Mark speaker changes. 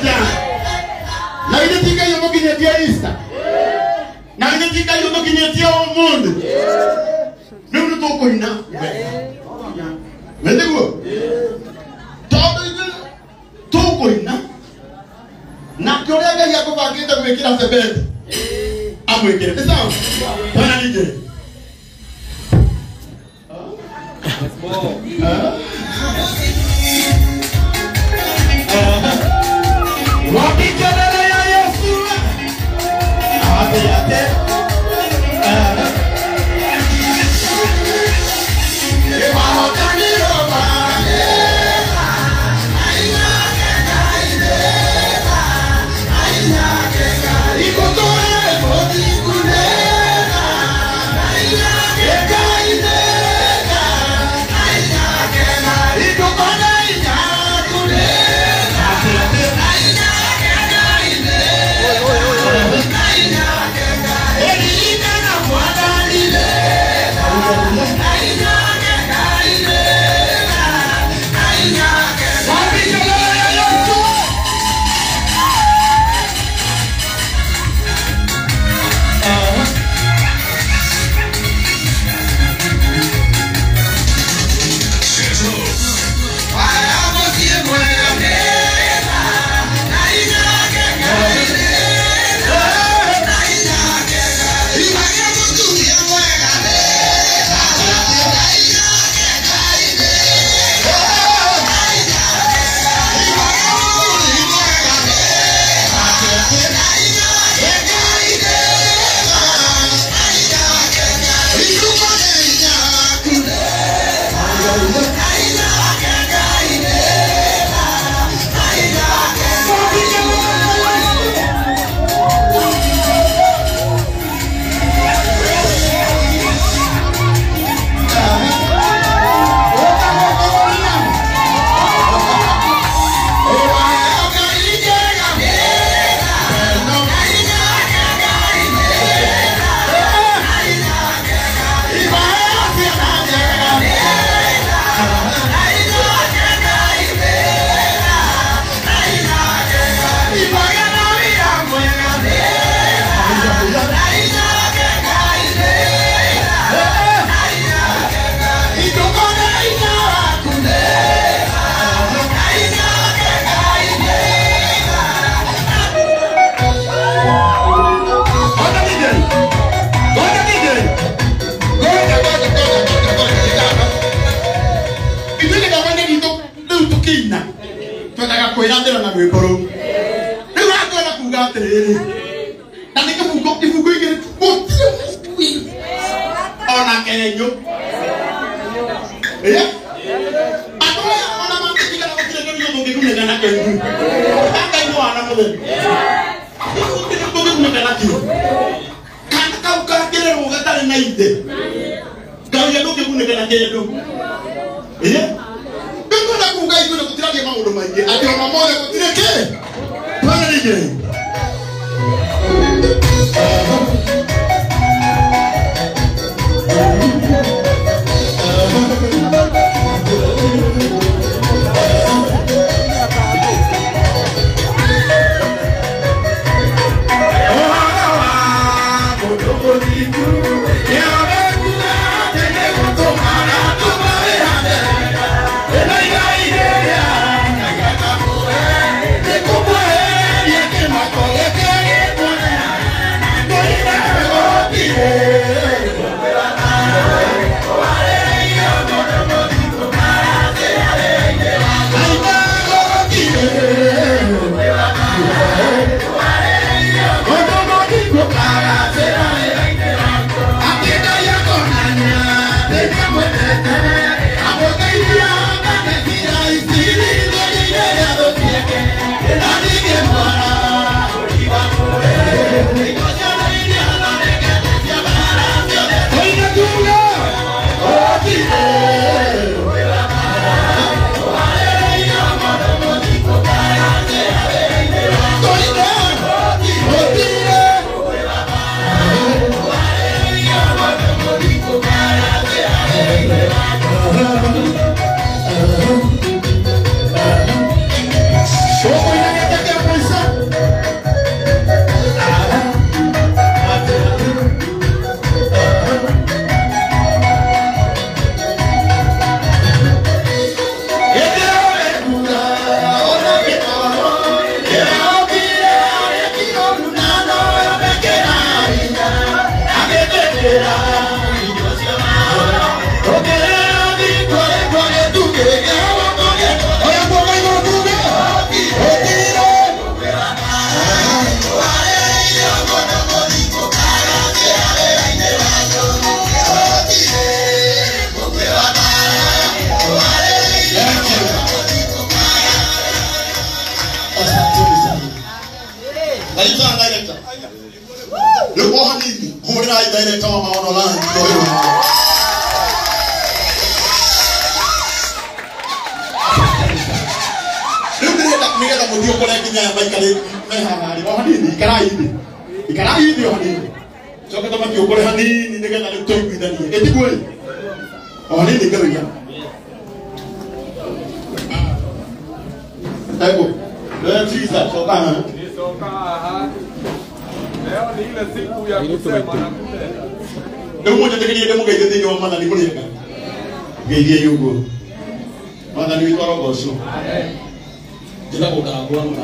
Speaker 1: jana. Na ile tika yomo kinyetia Easter. Na ile tika yomo kinyetia Omundu. Nunu toko ina. Wende go. Toko ina. Na kyorega yako bagita kumekira sebete. Amwekere. Pesa. Bwana nije. Wakikelele ya Yesu. Abiyate. Karibu sana director. Leo hanini? Huna director wa maono langu. Mira la motivo por aquí ya vai cair hanani hanini ikarai hivi hanini sio kama tio por hanini ndio kana leo topi ndani eti kweli hanini karia hapo leo sisa soka leo ni ile siku ya kusema na kutenda ndio mmoja tekeni ndio mgaje ndio maana ni kulieka gaje yugo maana ni wito rogoso. Kita buka buang